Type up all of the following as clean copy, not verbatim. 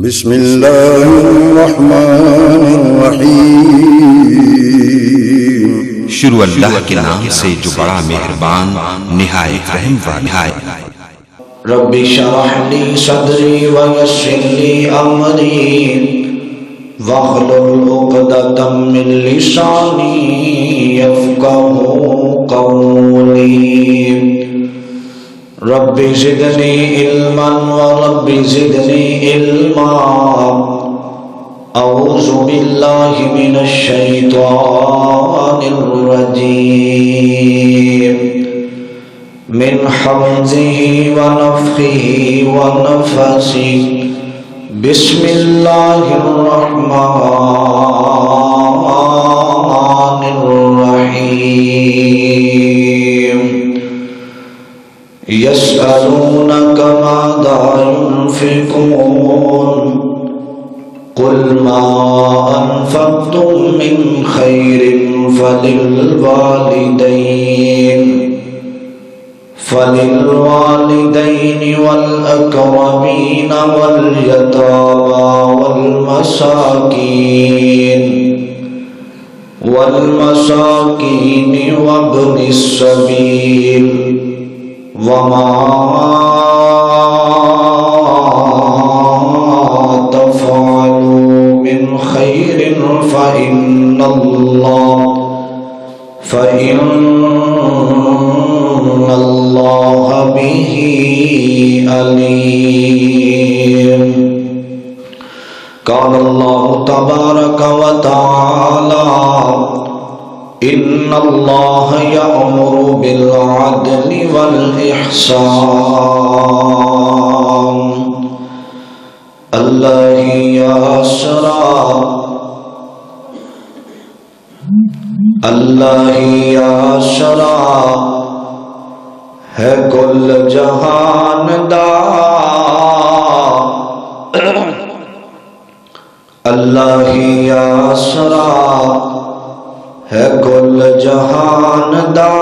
بسم اللہ الرحمن الرحیم۔ شروع اللہ کے نام سے جو بڑا مہربان نہایت رحم والا ہے۔ رب اشرح لي صدري ويسر لي امري واحلل عقدة من لساني يفقهوا قولي رب زدني علما ورب زدني علما اعوذ بالله من الشيطان الرجيم من حمزه ونفخه ونفسه بسم الله الرحمن الرحيم يسألونك ماذا ينفقون قل ما أنفقتم من خير فللوالدين والأقربين واليتامى والمساكين وابن السبيل وما تفعلوا من خير فإن الله به عليم قال الله تبارك وتعالى إن الله يأمر بالعدل والإحسان الله يسرى ہے کل جہان دا اللہ ہی آسرا ہے کل جہان دا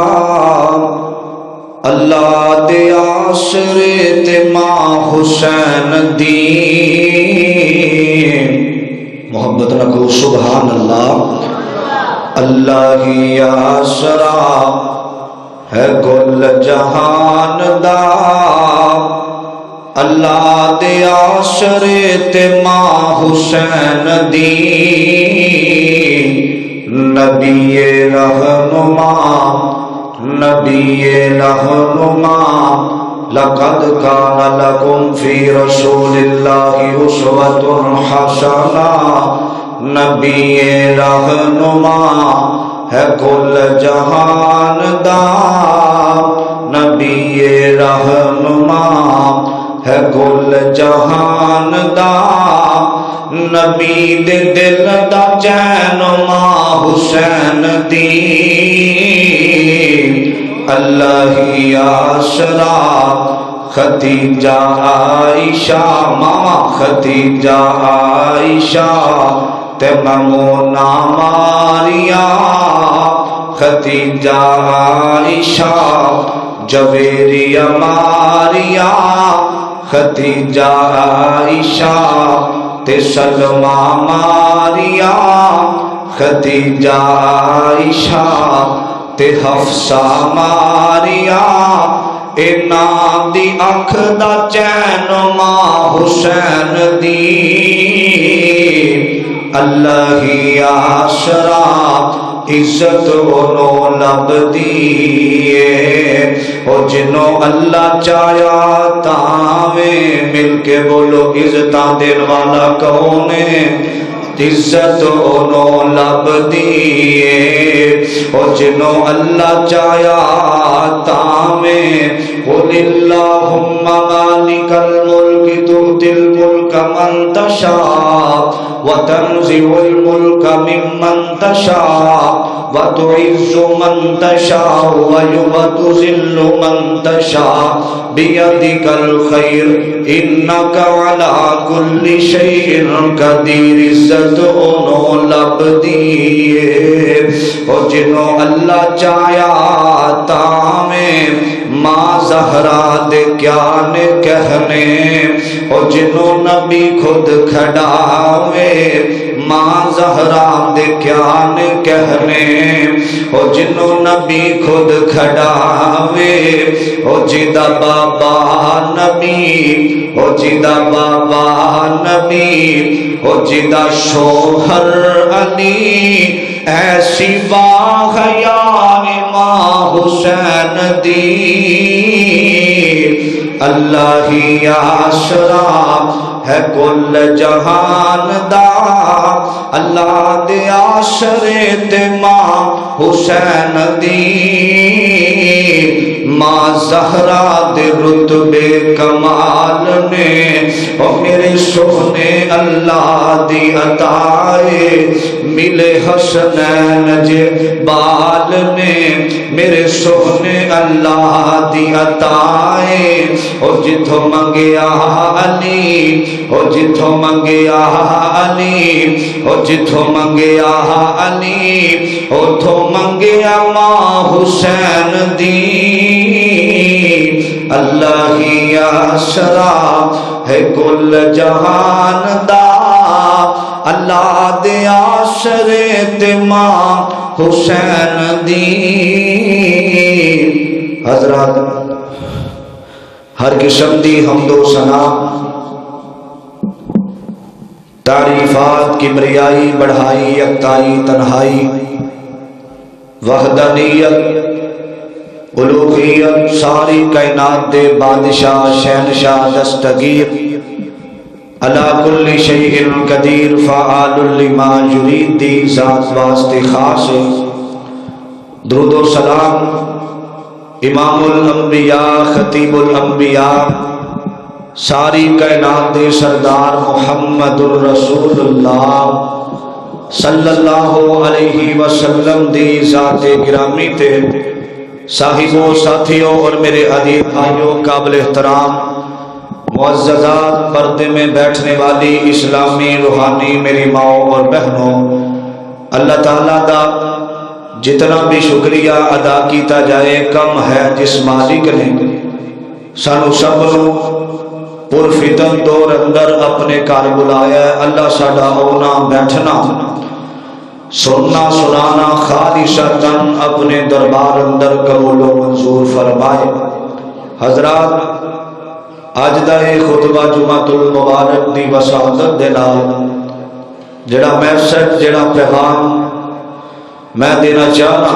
اللہ دے آسرے تے ماں حسین دی محبت رکھو سبحان اللہ اللہ ہی آسرا ہے کل جہان دا اللہ دے آسرے تے ماں حسین دی نبی رہنما لقد کان لکم فی رسول اللہ اسوۃ حسنہ نبی رہنما ہے کل جہان دا نبی رہنما ہے کل جہان دا نبی دے دل دا چین ماں حسین دی اللہ ہی آسرا ختیجہ عائشہ ماں ختیجہ عائشہ تے ممونہ ماریا ختیجہ عائشہ جویریہ ماریا ختیجہ عائشہ تے سلمہ ماریا ختیجہ عائشہ تے حفصہ ماریا اے نام دی اکھ دا چین ماں حسین دی اللہ ہی آسرا عزت انہوں لب دیئے اور جنہوں اللہ چاہیا تاویں مل کے بولو عزتاں دین والا کہونے عزت انہوں لب دیئے اور جنہوں اللہ چاہیا تاویں قل اللہم مالک الملک تؤتی الملک من تشاء وتنزع الملك ممن تشاء وتعز من تشاء وتذل من تشاء بيدك الخير إنك على كل شيء قدير عزت انہوں لب دیئے اور جنہوں اللہ چاہیا تاویں ماں زہرا دے کیا نے کہنے او جنوں نبی خود کھڑاوے ماں زہرا دے کیا نے کہنے او جنوں نبی خود کھڑاوے او جدا بابا نبی او جدا بابا نبی او جدا شوہر علی ایسی باحیا ماں حسین دی اللہ ہی آشرا ہے کل جہان دا اللہ دے آشرے تے ماں حسین دی ماں زہرا دے رتبے کمال نے اور میرے سونے اللہ دی عطائے ملے حسنین جے بال نے میرے سونے اللہ دی عطائے اور جتھوں منگیا علی اور جتھوں منگیا علی اور جتھوں منگیا علی اتھوں منگیا ماں حسین دی اللہ ہی آسرا ہے کل جہان دا اللہ دے آسرے تے ماں حسین دی حضرات ہر قسم دی حمد و ثنا تعریفات کبریائی بڑھائی یکتائی تنہائی وحدانیت الوہیت ساری کائنات دے بادشاہ شہنشاہ دستگیر علی کل شیء قدیر فعال لما یرید دی ذات واسطے خاص ہے درود و سلام امام الانبیاء خطیب الانبیاء ساری کائنات دے سردار محمد الرسول اللہ صلی اللہ علیہ وسلم دی ذات گرامی تے صاحبوں ساتھیوں اور میرے عزیز بھائیوں قابل احترام معززات پردے میں بیٹھنے والی اسلامی روحانی میری ماؤں اور بہنوں اللہ تعالیٰ دا جتنا بھی شکریہ ادا کیتا جائے کم ہے جس مالک نے سانو سب پر فتن دور اندر اپنے کار بلایا ہے اللہ ساڈا ہونا بیٹھنا سننا سنانا خالصتاً اپنے دربار اندر قبول و منظور فرمائے حضرات آج دا یہ خطبہ جمعۃ المبارک دی وسعت دے نال جڑا میسج جڑا پیغام میں دینا چاہنا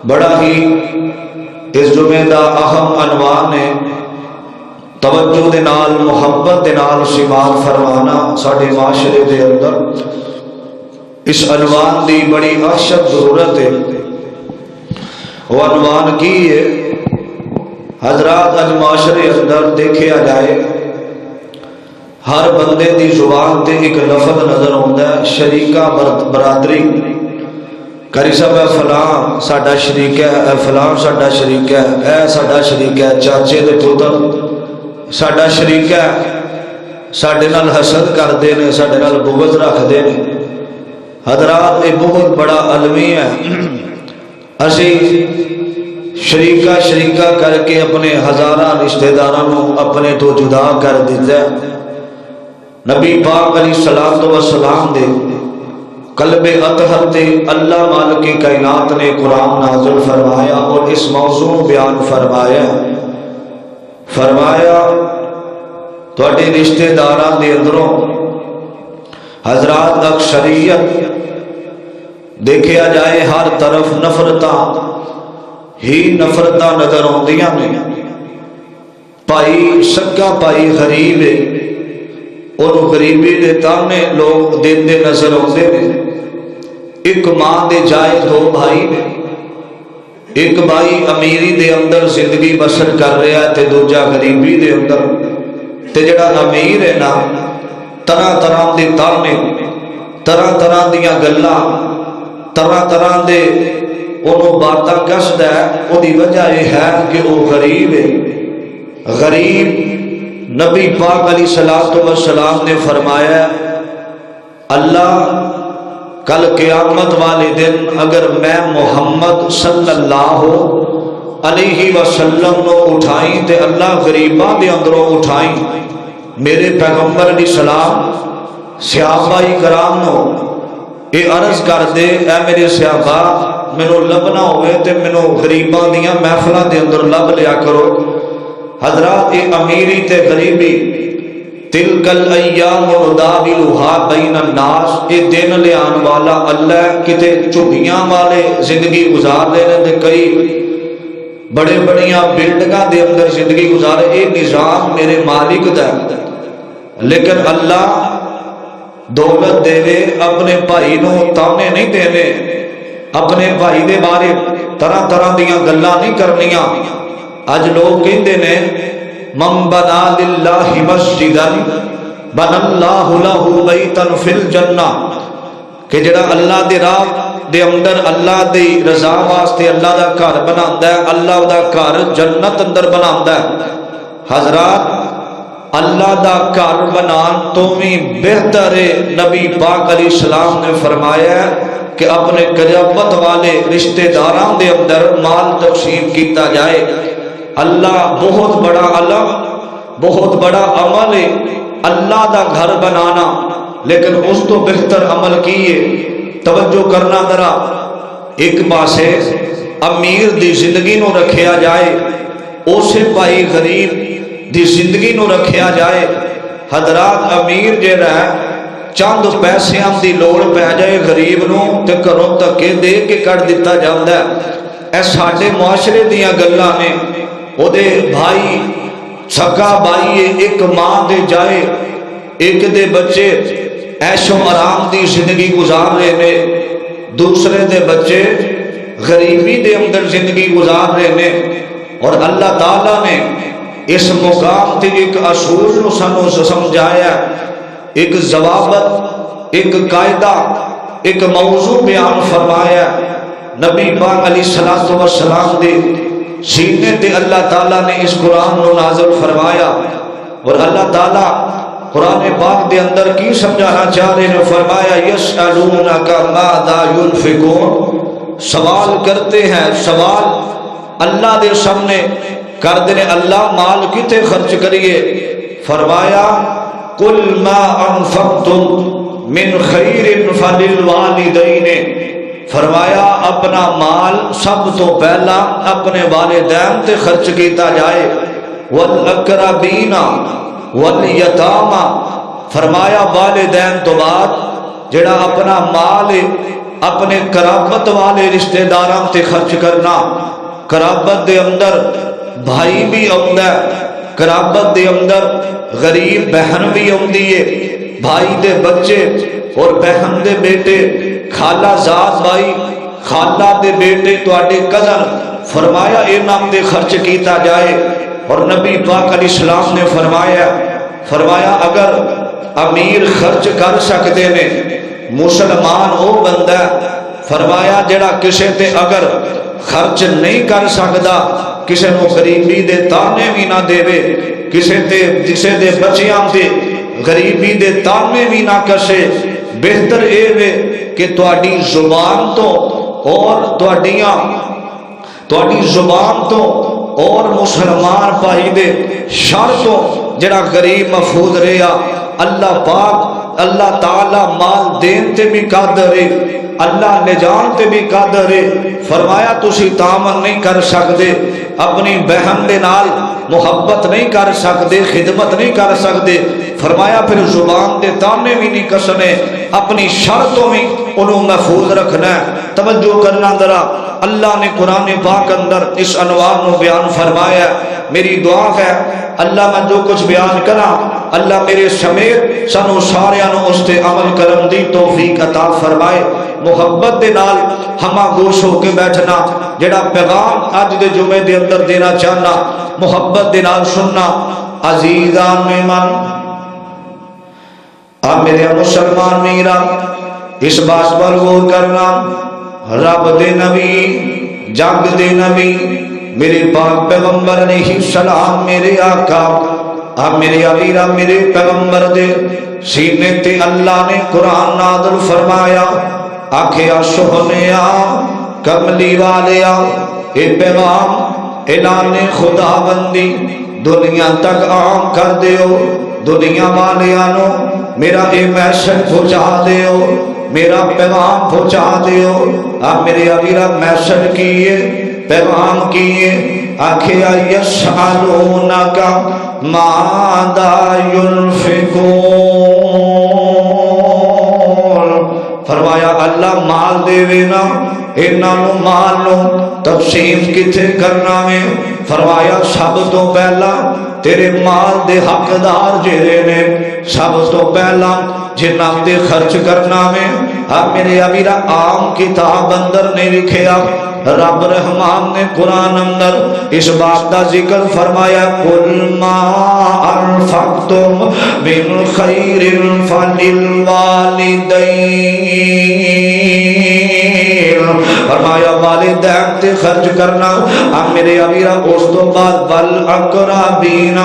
بڑا ہی اس جمعے دا اہم عنوان ہے توجہ دے نال محبت دے نال سماعت فرمانا ساڈے معاشرے دے اندر اس عنوان دی بڑی اشد ضرورت ہے وہ عنوان کی ہے حضرات اج معاشرے اندر دیکھا جائے ہر بندے دی زبان تے ایک لفظ نظر آتا ہے شریکہ برادری کری صاحب اے فلاں ساڈا شریک ہے اے فلاں ساڈا شریک ہے اے ساڈا شریک ہے چاچے دے پتر ساڈا شریک ہے ساڈے نال حسد کردے نے ساڈے نال بغض رکھدے نے حضرات یہ بہت بڑا علمی ہے اسی شریکہ شریکہ کر کے اپنے ہزارہ رشتہ داروں اپنے تو جدا کر دیتا ہے نبی پاک علیہ الصلوۃ والسلام دے قلب اطہر تے اللہ مالک کائنات نے قرآن نازل فرمایا اور اس موضوع بیان فرمایا تواڈے رشتہ داراں دے اندروں حضرات اکثریت دیکھا جائے ہر طرف نفرتاں ہی نفرتاں نظر آندیاں نے بھائی سکا بھائی غریب ہے اور غریبی دے تانے لوگ دیندے نظر آتے ہیں ایک ماں دے جائے دو بھائی نے ایک بھائی امیری دے اندر زندگی بسر کر رہا ہے تے دوجا غریبی دے اندر تے جڑا امیر ہے نا طرح طرح دے تانے طرح طرح دیاں گلاں طرح طرح دے انہوں باتاں کسدا ہے وہ دی وجہ یہ ہے کہ وہ غریب ہے غریب نبی پاک علیہ الصلوۃ والسلام نے فرمایا اللہ کل قیامت والے دن اگر میں محمد صلی اللہ علیہ وسلم نو اٹھائی تے اللہ غریباں دے اندروں اٹھائی. میرے پیغمبر علیہ السلام صحابہ کرام نو یہ عرض کر دے اے میرے صحابہ مینوں لبنا ہوئے تے مینوں غریباں دیاں محفلاں دے اندر لب لیا کرو. حضرات یہ امیری تے غریبی تلک الایام نداولها بین الناس، یہ دن لیان والا اللہ کتے چڑیاں والے زندگی گزار رہے ہیں تے کئی بڑے بڑیاں بلڈنگاں دے اندر زندگی گزارے. یہ نظام میرے مالک دا ہے. لیکن اللہ دولت دے اپنے بھائی نو تانے نہیں دے، اپنے بھائی دے بارے طرح طرح دیاں گلاں نہیں کرنیاں. اج لوگ کہندے نے من بنا للہ مسجدا بنا اللہ لہ بیتا فی الجنہ، کہ جڑا اللہ دے راہ دے اندر اللہ دی رضا واسطے اللہ دا گھر بناوندا ہے، اللہ دا گھر جنت اندر بناوندا ہے. حضرات اللہ دا گھر بنان تو بھی بہتر ہے. نبی پاک علیہ السلام نے فرمایا کہ اپنے قرابت والے رشتہ داراں دے اندر مال تقسیم کیتا جائے. اللہ بہت بڑا علم، بہت بڑا عمل ہے اللہ دا گھر بنانا، لیکن اس تو بہتر عمل کیے. توجہ کرنا ذرا، ایک پاسے امیر دی زندگی نو رکھیا جائے، اسے بھائی غریب دی زندگی نو رکھیا جائے. حضرات امیر جڑا ہے چند پیسیاں دی لوڑ پہ جائے غریب نو تے گھروں دھکے دے کے کڈ دتا جاندا ہے. اے ساڈے معاشرے دیاں گلاں نے. او دے بھائی سکا بھائی ایک ماں دے جائے ایک دے بچے عیش و آرام دی زندگی گزار رہے نے، دوسرے دے بچے غریبی دے اندر زندگی گزار رہے نے. اور اللہ تعالیٰ نے اس مقام تے ایک اصول نو سانو سمجھایا، ایک ضوابط، ایک قاعدہ، ایک موضوع بیان فرمایا. نبی پاک علیہ الصلوۃ والسلام دے سینے تے اللہ تعالیٰ نے اس قرآن نو نازل فرمایا. اور اللہ تعالیٰ قرآن پاک دے اندر کی سمجھانا چاہ رہے نے، فرمایا یسألونک ماذا ينفقون، سوال کرتے ہیں. سوال اللہ دے سامنے کر دینے اللہ مال کتے خرچ کریے. فرمایا قل ما انفقتم من خیر فللوالدین، فرمایا اپنا مال سب تو پہلا اپنے والدین تے خرچ کیتا جائے. والاقربین والیتاما، فرمایا والدین تو بعد جڑا اپنا مال اپنے قرابت والے رشتہ داراں تے خرچ کرنا. قرابت دے اندر بھائی بھی آندا ہے، قرابت دے اندر غریب بہن بھی آندی ہے، بھائی دے بچے اور بہن دے بیٹے، خالہ زاد بھائی، خالہ دے بیٹے تواڈے کزن، فرمایا انہاں تے خرچ کیتا جائے. اور نبی پاک علیہ السلام نے فرمایا اگر امیر خرچ کر سکتے نے، مسلمان وہ بندہ فرمایا جڑا کسے تے اگر خرچ نہیں کر سکتا، کسے نو غریبی دے تانے بھی نہ دے، کسے دے بچیاں تے غریبی دے تانے بھی نہ کسے. بہتر اے وے کہ تواڈی زبان تو اور تواڈی زبان تو اور مسلمان بھائی دے شر تو جڑا غریب محفوظ رہیا. اللہ پاک اللہ تعالی مال دین تے بھی قادر ہے، اللہ لے جان تے بھی قادر ہے. فرمایا تسی تعامل نہیں کر سکتے، اپنی بہن دے نال محبت نہیں کر سکتے، خدمت نہیں کر سکتے، فرمایا پھر زبان دے تانے بھی نہیں کسنے، اپنی شرطوں میں انہوں محفوظ رکھنا ہے. توجہ کرنا ذرا، اللہ نے قرآن پاک اندر اس انوار نو بیان فرمایا. میری دعا ہے اللہ میں جو کچھ بیان کرا اللہ میرے سمیت سانو ساریاں نو اس تے عمل کرن دی توفیق عطا فرمائے. محبت دے نال ہما گوش ہو کے بیٹھنا. جڑا پیغام اج دے جمعے دے اندر دینا چاہنا محبت دے نال سننا. عزیزان مہمان آپ میرے مسلمان میرا اس بات پر غور کرنا، رب دے نبی جگ دے نبی میرے پاک پیغمبر علیہ السلام میرے آقا آپ میرے امیر میرے پیغمبر دے سینے تے اللہ نے قرآن نازل فرمایا. آکھیا سہنیا کملی والیا اے پیغام اعلان خدا بندی دنیا تک عام کر دیو، دنیا والیانو میرا اے میسج پہنچا دیو، میرا پیغام پہنچا دیو۔ آپ میرے ابیرہ میسج کیے، پیغام کیے، آکھیا یسألونک ماذا ينفقون، فرمایا اللہ مال دے وینا، انہوں مال نو تقسیم کتے کرنا میں، فرمایا سب تو پہلا تیرے مال دے حقدار جیرے نے، سب تو پہلا جنہ تے خرچ کرنا میں۔ اب میرے ابیرہ عام کتاب اندر نے لکھیا، رب رحمان نے قرآن اندر اس بات کا ذکر فرمایا، قُلْ مَا أَنفَقْتُمْ مِنْ خَيْرٍ فَلِلْوَالِدَيْنِ، فرمایا والدین تے خرچ کرنا۔ اب میرے ابیرہ اس تو بعد وَالْأَقْرَبِينَ،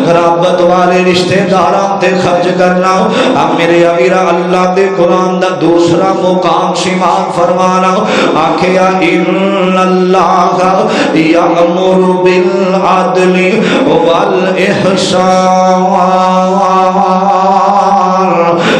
قرابت والے رشتہ داراں تے خرچ کرنا۔ اب میرے ابیرہ اللہ دے قرآن دا دوسرا مقام شمار فرمانا، آکھیا ان اللہ یأمر بالعدل والإحسان،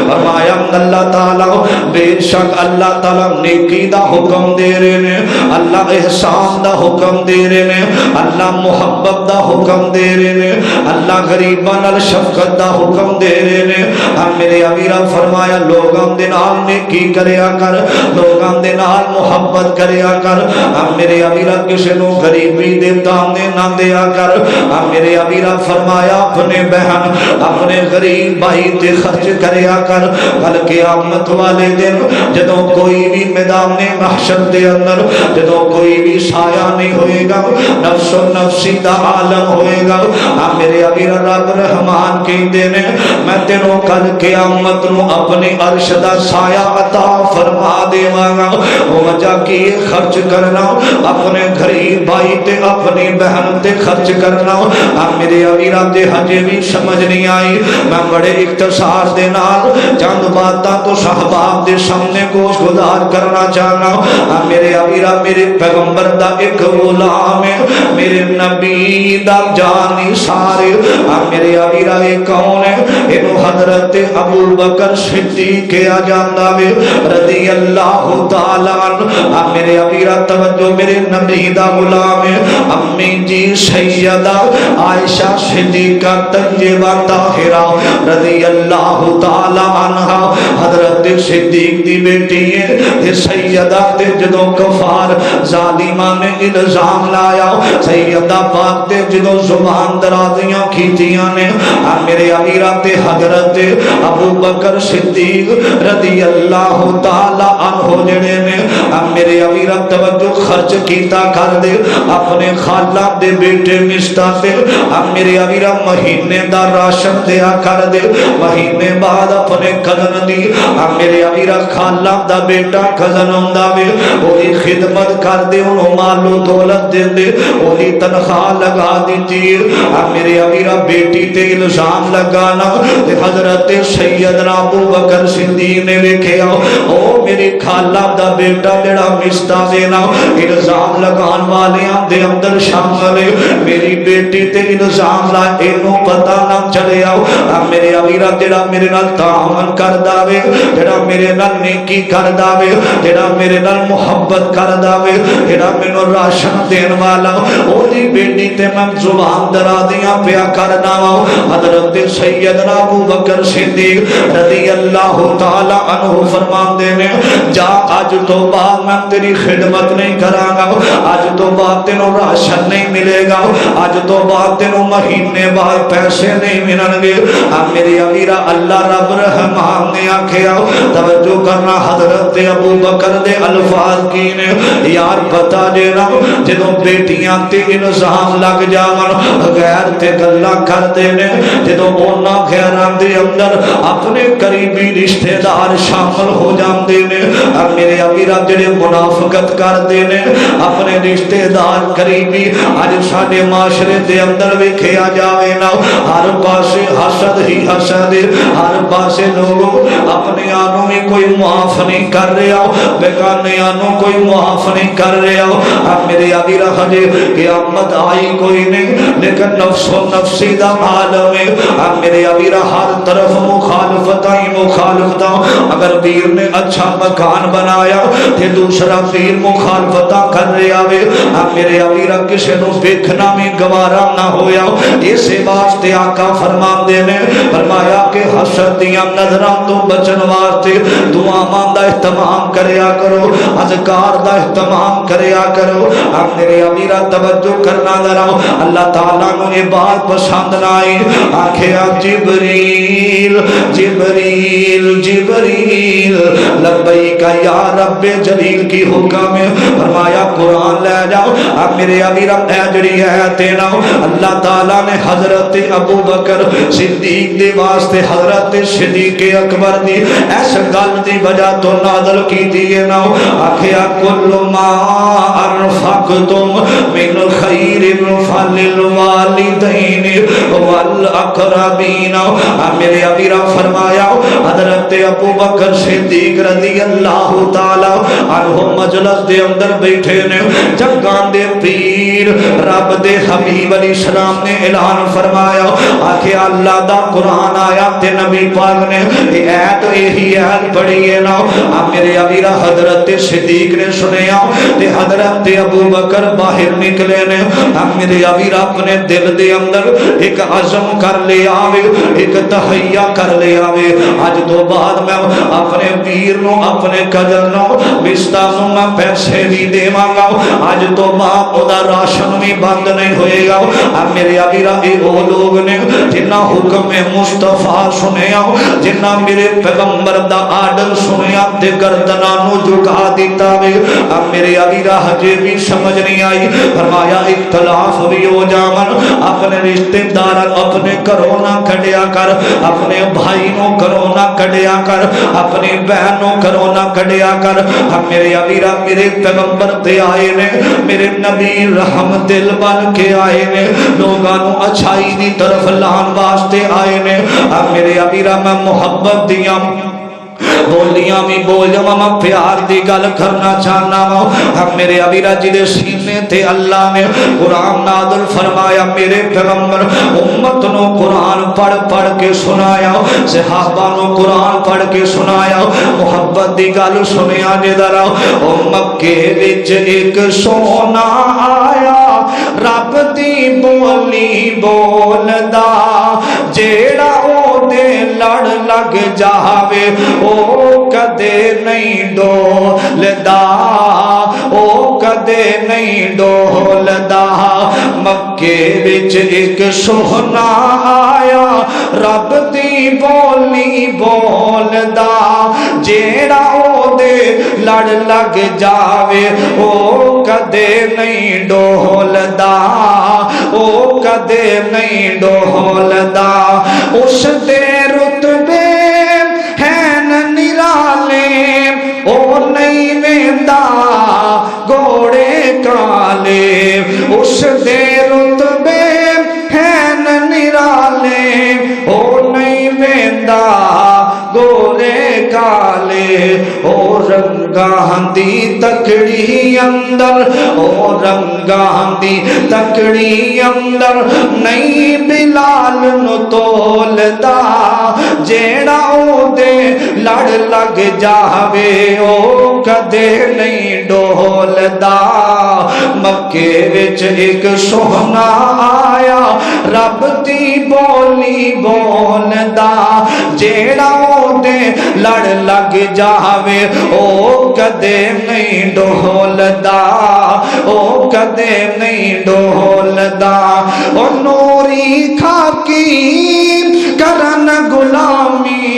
فرمایا اللہ تعالیٰ بے شک اللہ تعالیٰ نیکی دا حکم دے رہے ہیں، اللہ احسان دا حکم دے رہے ہیں، اللہ محبت دا حکم دے رہے ہیں، اللہ غریباں نال شفقت دا حکم دے رہے ہیں۔ اب میرے ابیرہ فرمایا لوگاں دے نال نیکی کریا کر، لوگاں دے نال محبت کریا کر۔ اب میرے ابیرہ کسی نو غریبی دے تانے نہ دیا کر۔ اب میرے ابیرہ فرمایا اپنے بہن اپنے غریب بھائی تے خرچ کریا کر، کل قیامت والے دن جدوں کوئی بھی میدان محشر دے اندر جدوں کوئی بھی سایہ نہیں ہوئے گا، نفس و نفسی دا عالم ہوئے گا۔ اب میرے ابیرہ رب رحمان کہندے نے میں تینوں کل قیامت نو اپنی عرش دا سایہ عطا فرما دیواں گا۔ وہ وجہ کی خرچ کرنا، اپنے غریب بھائی تے اپنی بہن تے خرچ کرنا۔ اب میرے ابیرہ دے ہجے بھی سمجھ نہیں آئی، میں بڑے اختصار دے نال چند باتاں تو صحباب دے سامنے گوش گزار کرنا چاہنا۔ اب میرے ابیرہ میرے پیغمبر دا ایک غلام ہے، میرے نبی دا جانی سارے۔ اب میرے ابیرہ ایک کون ہے؟ انہوں حضرت ابو بکر صدیق کیا جاندہ میں رضی اللہ تعالیٰ عنہ۔ اب میرے ابیرہ توجہ میرے نبی دا غلام ہے، امی جی سیدہ عائشہ صدیقہ طیبہ طاہرہ رضی اللہ تعالیٰ عنہ حضرت صدیق دی بیٹی ہے۔ سیدہ تے جدوں کفار ظالمان نے الزام لایا، سیدہ پاک تے جدوں زبان درازیاں کھیتیاں نے۔ اب میرے ابیرہ تے حضرت ابو بکر صدیق رضی اللہ تعالیٰ عنہ جڑے نے، اب میرے ابیرہ توجہ خرچ کیتا کر دے اپنے خالہ دے بیٹے مشتہ تے۔ اب میرے ابیرہ مہینے دا راشن دیا کر دے، مہینے بعد اپنے کزن دی۔ اب میرے ابیرہ خالہ دا بیٹا کزن ہوندا وے، وہی خدمت کر دے، انہوں مال و دولت دے دے، وہی تنخواہ لگا دیتی۔ اب میرے ابیرہ بیٹی تے الزام لگانا تے حضرت سیدنا ابو بکر صدیق نے لکھیا او میری خالہ دا بیٹا جڑا مشتہ دینا الزام لگان والیاں دے اندر شامل ہے، میری بیٹی تے الزام لا اینوں پتہ نہ چلے آؤ۔ اب میرے ابیرہ جڑا میرے نال تعاون کردا وے، جڑا میرے نال نیکی کردا وے، جڑا میرے نال محبت کردا وے، جڑا مینوں راشن دین والا اودی بیٹی تے میں زبان درازیاں پیا کرنا وا۔ حضرت سیدنا ابو بکر صدیق رضی اللہ تعالی عنہ فرماندے نے جا اج تو بعد میں تیری خدمت نہیں کراں گا، اج تو بعد تینوں راشن نہیں ملے گا، اج تو بعد تینوں مہینے بعد پیسے نہیں ملن گے۔ اب میرے ابیرہ اللہ رب رحمان نے آکھیا توجہ کرنا حضرت ابو بکر دے الفاظ کی نے، یار پتا دینا جدوں بیٹیاں تے الزام لگ جاون غیر تے گلاں کر دینے، جدوں انہاں غیراں دے اندر اپنے قریبی رشتہ دار شامل ہو جاندے نے۔ اب میرے ابیرہ جڑے منافقت کر دینے اپنے رشتہ دار قریبی اج ساڈے معاشرے دے اندر ویکھیا جاوے نا، ہر پاسے حسد ہی حسد، ہر پاسے لوگ اپنے آنوں میں کوئی معاف نہیں کر رہا بیگانے آنوں کوئی معاف نہیں کر رہا میرے ابھی رکھ دے قیامت آئی کوئی نہیں لیکن نفس و نفسی دا عالم ہے میرے ابھی ہر طرف مخالفتاں اگر پیر نے اچھا مکان بنایا تے دوسرا پیر مخالفتاں کر رہا وے میرے ابھی کسی نو دیکھنا بھی گوارا نہ ہویا اسی واسطے آقا فرماندے نے فرمایا کہ حسد دیاں نظراں تو بچن واسطے دعاواں دا اہتمام کریا کرو اذکار دا اہتمام کریا کرو میرے امیرہ توجہ کرنا ذرا اللہ تعالیٰ کو یہ بات پسند نہ آئی آکھیا جبریل جبریل جبریل لبیک یا رب جلیل کی حکم ہے فرمایا قرآن لے جاؤ اب میرے امیرہ اے جڑی ہے تینا اللہ تعالیٰ نے حضرت ابو بکر صدیق دے واسطے حضرت صدیق اکبر دی ایسا گل دی وجہ تو نازل کی دیئے نا آکھیا کل ما ارفقتم من خیر فللوالدین والاقربین میرے ابیرہ فرمایا حضرت ابو بکر صدیق رضی اللہ تعالی عنہ مجلس دے اندر بیٹھے نے جگان دے پیر رب دے حبیب علیہ السلام نے اعلان فرمایا آکھے اللہ دا قرآن آیا تے نبی پاک نے ایت یہی ایت پڑھی ہے نا میرے ابیرہ حضرت صدیق نے سنیا تے حضرت ابو بکر باہر نکلے نے میرے ابیرہ اپنے دل دے اندر ایک عزم کر لے آوے ایک تحیہ کر لے آوے آج تو بعد میں اپنے پیر نو اپنے قدر نو بستانوں میں پیسے بھی دے مانگا آج تو بعد دا راشن بھی بند نہیں ہوئے گا میرے ابیرہ وہ لوگ نے جنہ حکم مصطفیٰ سنیا جنہ میرے پیغمبر دا آڈر سنیا تے گردنانو جھکا دیتا وے میرے ابیرہ ہجے بھی سمجھ نہیں آئی فرمایا اختلاف بھی ہو جامن اپنے رشتے دار اپنے کرونا کڑیا کر اپنے بھائیوں کرونا کڑیا کر اپنی بہنوں کرونا کڑیا کر میرے ابیرہ میرے پیغمبر تے آئے نے میرے نبی رحمت دل بن کے آئے نے لوگانوں اچھائی دی طرف لان واسطے آئے نے میرے ابیرہ میں محبت دیاں بولیاں بھی بول جاؤں میں پیار دی گل کرنا چاہنا ہوں میرے ابیرہ جدے سینے تھے اللہ نے قرآن نازل فرمایا میرے پیغمبر امت نو قرآن پڑھ پڑھ کے سنایا صحابہ نو قرآن پڑھ کے سنایا محبت دی گل سنیا جدرا مکے وچ ایک سونا آیا رب دی بولی بولدا جیڑا او دے لڑ لگ جاوے او کدے نہیں ڈولدا او کدے نہیں ڈولدا مکے وچ ایک سونا آیا رب دی بولی بولدا جیڑا او دے لڑ لگ جاوے او کدے نہیں ڈولدا او کدے نہیں ڈولدا اس دے رتبے او نہیں ویندا گھوڑے کالے اس دے رتبے ہیں نرالے او نہیں ویندا گھوڑے کالے او رنگاں دی تکڑی اندر او رنگاں دی تکڑی اندر نہیں بلال نو تولدا جیڑا او دے لڑ لگ جاوے او کدے نہیں ڈولدا مکے وچ ایک سونا آیا رب دی بولی بولدا جیڑا او دے لڑ لگ جاوے او کدے نہیں ڈولدا او کدے نہیں ڈولدا او نوری خاکی کرن غلامی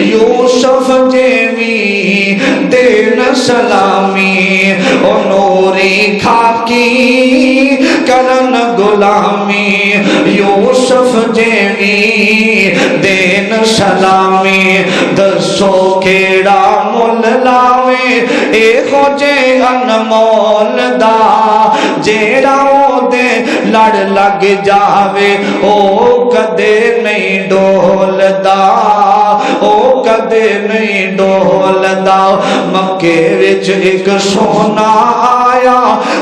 یوسف جیوی دین سلامی او نوری خاکی کرن غلامی یوسف جیوی دین سلامی دسو کیڑا مل لاوے اے خوجے انمول دا جیڑا او دے لڑ لگ جاوے او کدے نہیں ڈولدا او کدے کدے نہیں ڈولدا مکے وچ ایک سونا آیا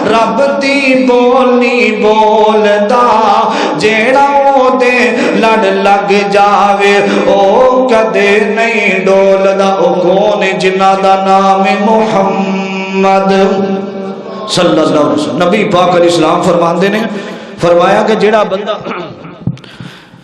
رب دی بولی بولدا جیڑا او دے لڑ لگ جاوے او کدے نہیں ڈولدا او کون جنہ دا نام محمد صلی اللہ علیہ وسلم نبی پاک علیہ السلام فرماندے نے فرمایا کہ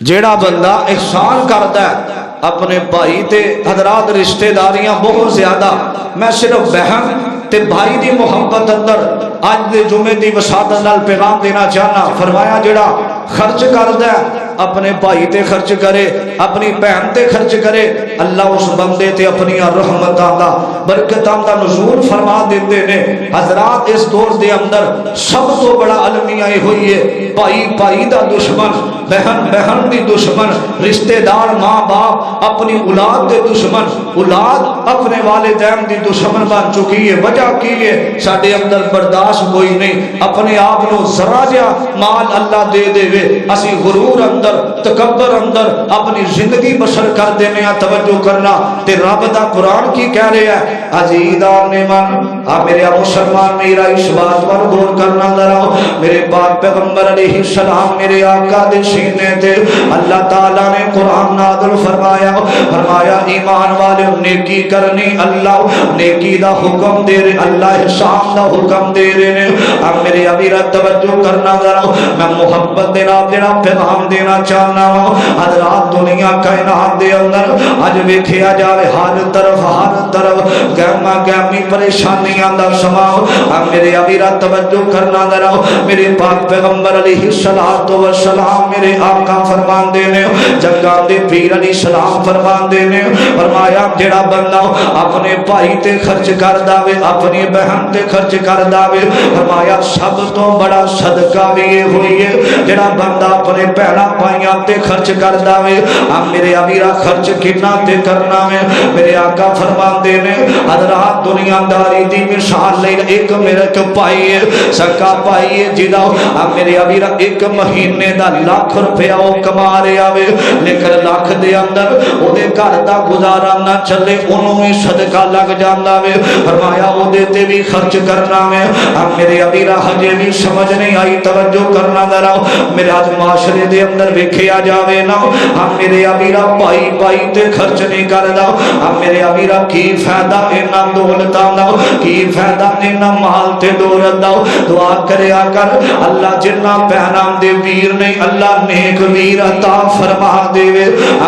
جیڑا بندہ احسان کرتا ہے اپنے بھائی تے حضرات رشتہ داریاں بہت زیادہ میں صرف بہن تے بھائی دی محبت اندر آج دے جمعے دی وسادت نال پیغام دینا چاہنا فرمایا جیڑا خرچ کرتا ہے اپنے بھائی تے خرچ کرے اپنی بہن تے خرچ کرے اللہ اس بندے تے اپنی رحمتاں دا برکتاں دا نزول فرما دیندے نے حضرات اس دور دے اندر سب تو بڑا المیہ ہوئی ہے بھائی دا دشمن بہن دی دشمن رشتہ دار ماں باپ اپنی اولاد دے دشمن اولاد اپنے والدین دی دشمن بن چکی ہے وجہ کی ہے ساڈے اندر برداشت کوئی نہیں اپنے آپ کو ذرا جا مال اللہ دے دے اسی غرور اندر تکبر اندر اپنی زندگی بسر کر دینے توجہ کرنا تے رب دا قرآن کی کہہ رہے ہیں عزیزان من میرے مسلمان میرا اس بات پر غور کرنا ذرا میرے پاک پیغمبر علیہ السلام میرے آقا دے سینے تے اللہ تعالیٰ نے قرآن نازل فرمایا ایمان والے نیکی کرنی اللہ نیکی دا حکم دے رہے اللہ احسان دا حکم دے رہے اب میرے ابھی توجہ کرنا ذرا میں محبت دینا پیغام دینا چاہنا ہوں حضرات دنیا کائنات دے اندر اج ویکھیا جاوے ہر طرف گہمی پریشانیاں دا سما میرے ابیرا توجہ کرنا ذرا میرے پاک پیغمبر علیہ الصلوۃ والسلام میرے آقا فرماندے نے جگاں دے پیر علیہ السلام فرماندے نے فرمایا جڑا بندہ اپنے بھائی تے خرچ کردا وے اپنی بہن تے خرچ کردا وے فرمایا سب تو بڑا صدقہ بھی یہ ہوئی ہے جڑا بندہ اپنے بہنا بھائیاں تے خرچ کردا وے میرے ابیرا خرچ کتنا تے کرنا وے میرے آقا فرماندے نے حضرات دنیا داری دی مثال لے ایک میرے کو بھائی ہے سکا بھائی ہے جدا میرے ابیرا ایک مہینے دا لاکھ روپیہ او کما رہا وے لیکن لاکھ دے اندر او دے گھر دا گزارا نہ چلے اونوں ہی صدقہ لگ جاندا وے فرمایا او دے تے بھی خرچ کرنا وے میرے ابیرا ہجے بھی سمجھ نہیں آئی توجہ کرنا ذرا میرے آج معاشرے دے اندر ویکھیا جاوے نا میرے ابیرا بھائی تے خرچ نہیں کردا میرے ابیرا کی فائدہ انہاں دولتاں دا کی فائدہ انہاں مال تے دولت دا دعا کریا کر اللہ جنہ بہناں دے ویر نہیں اللہ نیک ویر عطا فرما دے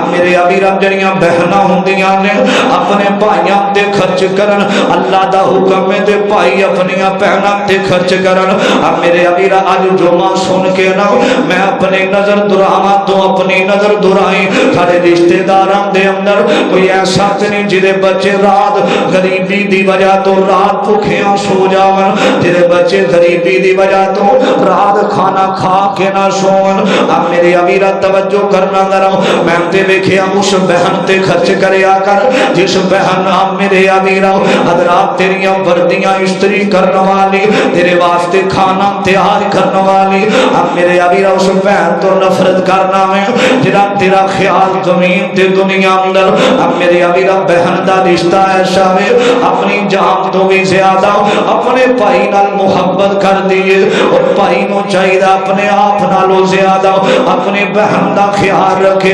میرے ابیرا جڑیاں بہناں ہوندیاں نے اپنے بھائیاں تے خرچ کرن اللہ دا حکم ہے تے بھائی اپنی بہناں تے خرچ کرن میرے ابیرا اج جمعہ سن کے نا میں اپنی نظر دراواں تو اپنی نظر درائی سارے رشتہ داراں دے اندر کوئی ایسا تے نہیں جدے بچے رات غریبی دی وجہ تو رات بھوکیاں سو جاون جدے بچے غریبی دی وجہ تو رات کھانا کھا کے نہ سون میرے ابیرا توجہ کرنا ذرا میں تے ویکھیا اس بہن تے خرچ کریا کر جس بہن میرے ابیرا حضرات تیریاں وردیاں استری کرنے والی تیرے واسطے کھانا تیار کرنے والی میرے ابیرا اس بہن تو نفرت کرنا میں جنا تیرا خیال زمین تے دنیا اندر میرے ابیرا بہن دا رشتہ ایسا ہے اپنی جان تو بھی زیادہ اپنے بھائی نال محبت کر دیے اور بھائی نو چاہیے اپنے آپ نالوں زیادہ اپنے بہن دا خیال رکھے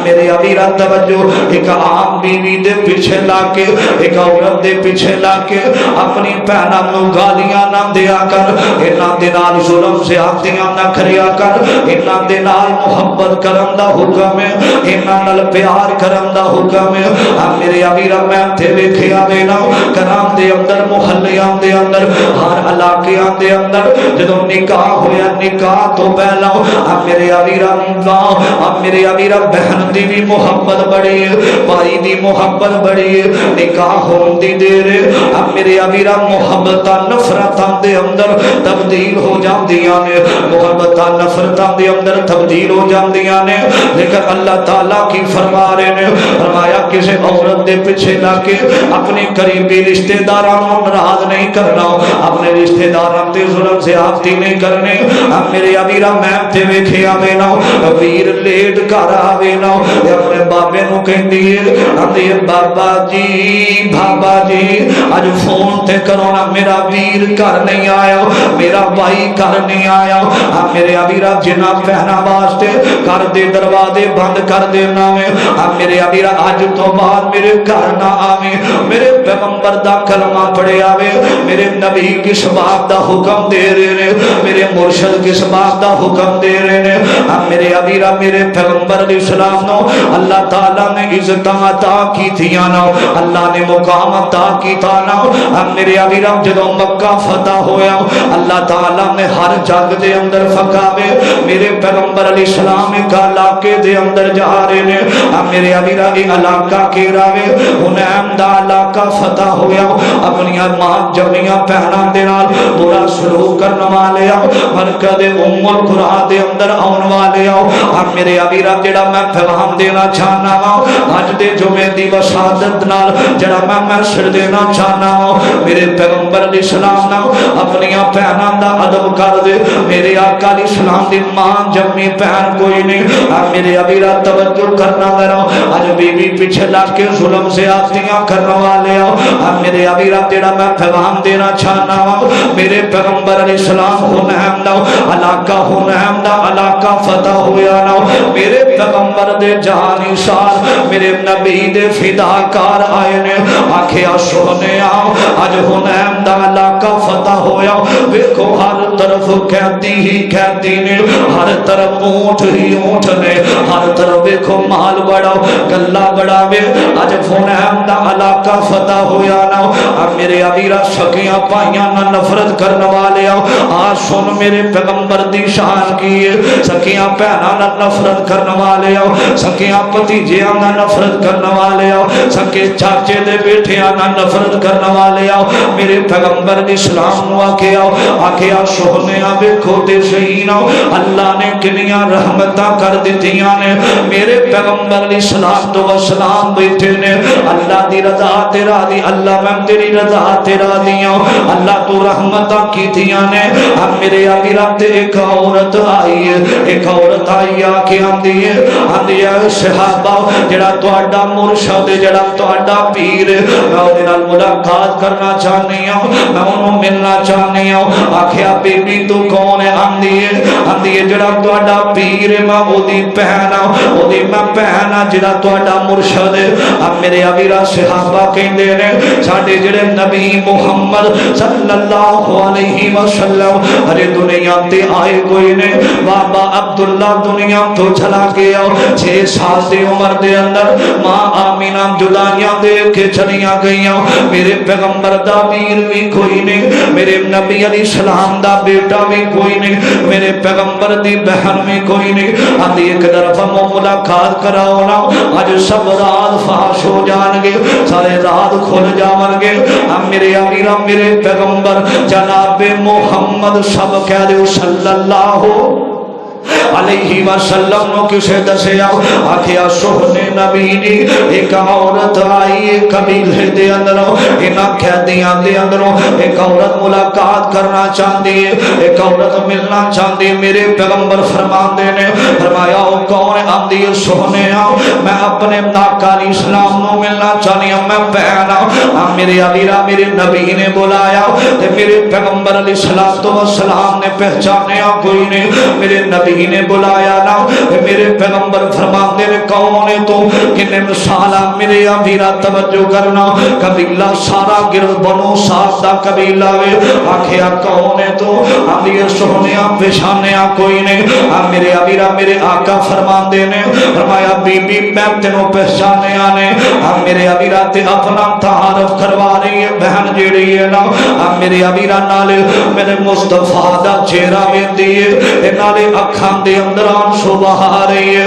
میرے ابیرا توجہ ایک عام بیوی دے پیچھے لا کے ایک عورت دے پیچھے لا کے اپنی بہناں نو گالیاں نہ دیا کر انہاں دے نال ظلم زیادتیاں نہ کریا کر انہاں دے نال محبت کرن دا حکم ہے انہاں نال پیار کرن دا حکم ہے میرے ابیرا میں تے ویکھیا وے نا کرام دے اندر محلیاں دے اندر ہر علاقیاں دے اندر جدوں نکاح ہویا نکاح تو پہلا میرے ابیرا بہن دی بھی محبت بڑی ہے بھائی دی محبت بڑی ہے نکاح ہون دی دیر میرے ابیرا محبتاں نفرتاں دے اندر تبدیل ہو جاندیاں نے محبتاں نفرتاں دے اندر تبدیل ہو جاندیاں نے لیکن اللہ تعالیٰ کی فرما رہے نے فرمایا کسی عورت دے پیچھے لا کے اپنی قریبی رشتے داراں ناراض نہیں کرنا اپنے رشتے داراں تے ظلم زیادتی نہیں کرنے میرے ابیرا میں تے ویکھے آوے نا ویر لیٹ کر آوے نا اپنے بابے نو کہندی ہے بابا جی اج فون تے کرو نا میرا ویر گھر نہیں آیا میرا بھائی گھر نہیں آیا میرے ابیرا جنا پہنا واسطے گھر دے دروازے بند کر دینا میں میرے ابیرا اج تو بعد میرے گھر نہ آویں میرے پیغمبر دا کلمہ پڑھے آوے میرے نبی کس بات دا حکم دے رہے نے میرے مرشد کس بات دا حکم دے رہے نے میرے ابیرا میرے پیغمبر علیہ السلام نو اللہ تعالیٰ نے عزت عطا کی تھیاں نا اللہ نے مقام عطا کی تھا نا میرے ابیرا جدوں مکہ فتح ہویا اللہ تعالیٰ نے ہر جگ دے اندر فقاوے میرے پیغمبر علیہ السلام ایک علاقے دے اندر جا رہے نے میرے ابیرا یہ علاقہ کیراوے انہیں دا علاقہ فتح ہویا اپنی ماں جمیاں پہنا دے نال برا سلوک کرنے والے مرکز ام القرآن دے اندر آن والے میرے ابیرا جڑا میں پیغام دینا چاہنا اج دے جمعے دی وسادت نال جڑا میں میسج دینا چاہنا میرے پیغمبر علیہ السلام نال اپنی بہناں دا ادب کر دے میرے آقا علیہ السلام دی ماں جمی بہن کوئی نہیں میرے ابیرا توجہ کرنا میرا اج بی بی پیچھے لگ کے ظلم زیادتیاں کرنے والے میرے ابیرا جڑا میں پیغام دینا چاہنا میرے پیغمبر علیہ السلام حنیم دا علاقہ فتح ہویا نا میرے پیغمبر دے جہانی سار میرے نبی دے فداکار آئے نے آکھیا سونے اج حنیم دا علاقہ فتح ہویا ویکھو ہر طرف قیدی ہی قیدی نے ہر طرف اونٹ ہی اونٹ نے ہر طرف ویکھو مال بڑا گلا بڑا وے اج حنیم دا علاقہ فتح ہویا نا میرے ابیرا سکیاں پائیاں نہ نفرت کرنے والے آج سن میرے پیغمبر دی شان کی سکیاں پہنا نہ نفرت کرنے والے سکیاں پتیجیاں نہ نفرت کرنے والے سکے چاچے دے بیٹھیاں نہ نفرت کرنے والے میرے پیغمبر دی اسلام نو آکھیا سونیا ویکھو تے صحیح نا اللہ نے کنیاں رحمتاں کر دتیاں نے میرے پیغمبر علیہ الصلوۃ والسلام بیٹھے نے اللہ دی رضا تے راضی اللہ میں تیری رضا تے راضی ہوں اللہ تو رحمتاں کیتیاں نے میرے ابیرا تے ایک عورت آئی ایک عورت آئی آ کے آندی ہے صحابہ جڑا تہاڈا مرشد جڑا تہاڈا پیر میں اودے نال ملاقات کرنا چاہنی ہوں میں انہوں ملنا چاہنی ہوں آکھیا بی بی تو کون ہے آندی ہے جڑا تہاڈا پیر میں اودی بہن اودی میں بہن جڑا تہاڈا مرشد اب میرے ابیرا صحابہ کہندے نے ساڈے جڑے نبی محمد صلی اللہ علیہ وسلم ارے دنیا تے آئے کوئی نے بابا عبداللہ دنیا تو چلا گیا 6 سال دی عمر دے اندر ماں آمینہ جدائیاں دے کے چلیاں گئیاں میرے پیغمبر دا پیر بھی کوئی نہیں میرے نبی علیہ السلام دا بیٹا بھی کوئی نہیں میرے پیغمبر دی بہن بھی کوئی نہیں آدھی ایک طرف ملاقات کراؤ نا آج سب رات فاش ہو جان گے سارے رات کھل جاون گے میرے امیرہ میرے پیغمبر جناب محمد سب کہہ دے صلی اللہ علیہ وسلم نو کسے دسیا آکھیا سونے نبی دی ایک عورت آئی قبیلے دے اندروں انہاں قیدیاں دے اندروں ایک عورت ملاقات کرنا چاہندی ہے ایک عورت ملنا چاہندی ہے میرے پیغمبر فرماندے نے فرمایا او کون آندی ہے سونے میں اپنے آقا علیہ السلام نو ملنا چاہنی ہوں میں بہن میرے ابیرا میرے نبی نے بلایا تے میرے پیغمبر علیہ السلام نے پہچانیا کوئی نہیں میرے نبی نے بلایا نا میرے پیغمبر فرماتے نے کون ہے تو کنے مثالا میرے ابیرا توجہ کرنا قبیلہ سارا گرد بنو سعد دا قبیلہ وے آکھیا کون ہے تو آدھی سونیا پیشانیا کوئی نہیں میرے ابیرا میرے آقا فرماتے نے فرمایا بی بی میں تینوں پہچانیا نے میرے ابیرا تے اپنا تعارف کروا رہی ہے بہن جیڑی ہے نا میرے ابیرا نالے میرے مصطفیٰ دا چہرہ ویندی ہے نالے اکھا اکھاں دے اندر آنسو بہا رہی ہے.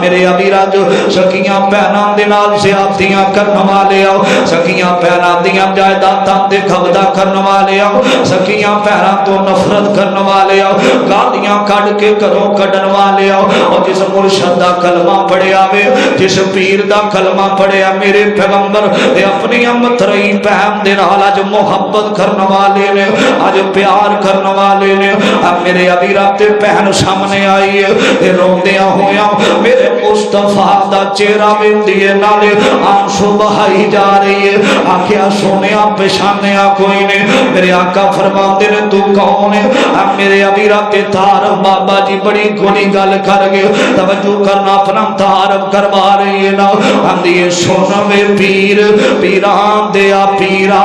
میرے ابیرا جو سکیاں بہناں دے نال زیادتیاں کرن والے آؤ, سکیاں بہناں دیاں جائیداداں تے قبضہ کرن والے آؤ, سکیاں بہناں تو نفرت کرن والے آؤ, گالیاں کڈ کے گھروں کڈن والے آؤ. اور جس مرشد دا کلمہ پڑھیا وے, جس پیر دا کلمہ پڑھیا, میرے پیغمبر تے اپنی امترئی بہن دے نال اج محبت کرن والے نے, اج پیار کرن والے نے. اب میرے ابیرا تے بہن سامنے آئی ہے تے روندیاں ہویاں میرے مصطفیٰ دا چہرہ ویندی ہے, نالے آنسو بہائی جا رہی ہے. آکھیا سونیا پہچانیا کوئی نہیں. میرے آقا فرماندے نے تو کون ہے؟ اب میرے ابیرا تے تعارف بابا جی بڑی گھنی گل کر گئے, توجہ کرنا اپنا تعارف کروا رہی ہے نا. آندی سن وے پیر پیران دیا پیرا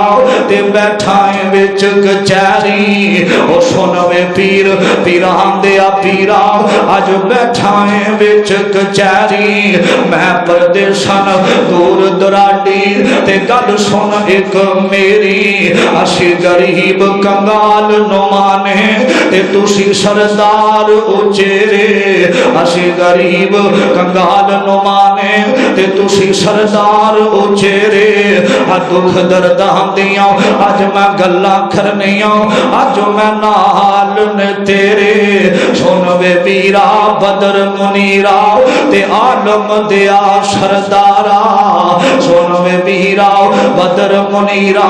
تے بیٹھا ہے وچ کچہری. او سن وے پیر پیران دیا پیرا اج بیٹھا ہے وچ کچہری. میں پردیسن دور دراڈی تے گل سن ایک میری, اسی غریب کنگال نمانے تے تسی سردار اچیرے. اسی غریب کنگال نمانے تے تسی سردار اچیرے. دکھ درداں دیاں اج میں گلاں کرنیاں, اج میں نال نے تیرے. سن وے پیرا بدر منیرا تے عالم دیا سردارا. سن وے پیرا بدر منیرا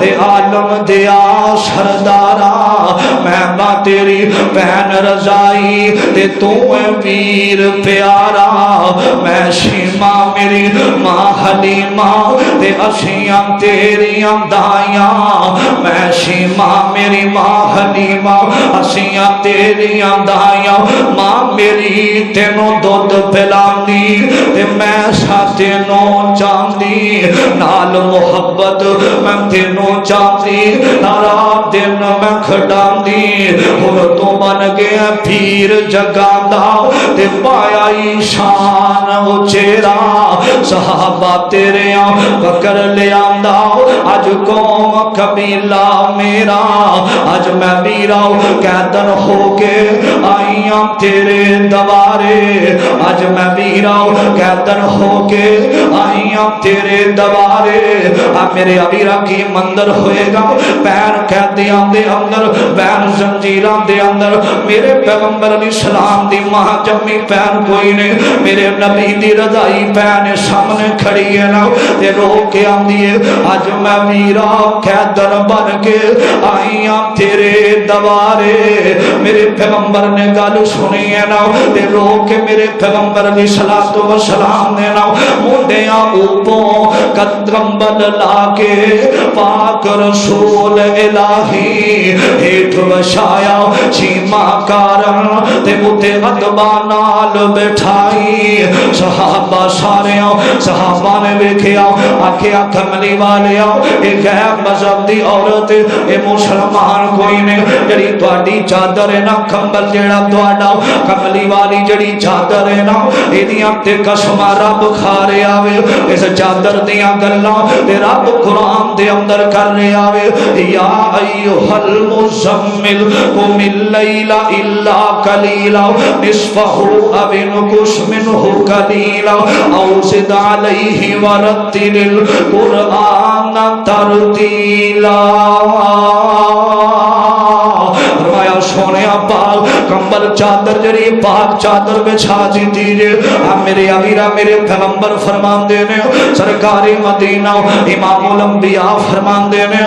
تے عالم دیا سردارا. میں ماں تیری بہن رضائی تے تو اے پیر پیارا. میں شیما میری ماں حلیمہ تے اشیاں تیریاں دائیاں. میں شیما میری ماں حلیمہ اشیاں تیریاں دائیاں. ماں میری تینوں دودھ پلاندی تے میں سا تینوں چاندی. نال محبت میں تینوں چاندی, رات دن میں کھڈاندی. ہن تو بن گیا پیر جگاندا تے پایا شان اچیرا. صحابہ تیرے پکڑ لے آندا اج قوم قبیلہ میرا. اج میں میرا قیدن ہو کے آئیاں تیرے دوارے. اج میں میرا قیدن ہو کے آئیاں تیرے دوارے. اب میرے ابیرا کی مندر ہوئے گا پین قیدیاں دے اندر, پین زنجیراں دے اندر. میرے پیغمبر علیہ السلام دی ماں جمی پین کوئی نہیں, میرے نبی دی رضائی پین سامنے کھڑی ہے نا تے رو کے آندی ہے اج میں میرا قیدن بن کے آئیاں تیرے دوارے. میرے پیغمبر نے گل سنی ہے نا تے رو کے میرے پیغمبر علیہ السلام نے نا منڈیاں اوپوں کمبل لا کے پاک رسول الہی ہیٹھ وشایا چیما کارن تے اتے ادبا نال بٹھائی. صحابہ ساریاں صحابہ نے ویکھیا آکھیا کملی والے آؤ اے غیر مذہب دی عورت اے مسلمان کوئی نے جڑی تہاڈی چادر ہے نا کمبل جڑا تہاڈا کملی والی جڑی چادر ہے نا ایدیاں تے قسم رب کھا رہا وے. اس چادر دیاں گلاں تے رب قرآن دے اندر کر رہا وے. یا ایھا المزمل قم اللیل الا قلیلا نصفہ او انقص منہ قلیلا او زد علیہ ورتل القرآن ترتیلا. فرمایا سونے پاک کمبل چادر جڑی پاک چادر بچھا دیتی جے. میرے ابیرا میرے پیغمبر فرماندے نے سرکار مدینہ امام الانبیاء فرماندے نے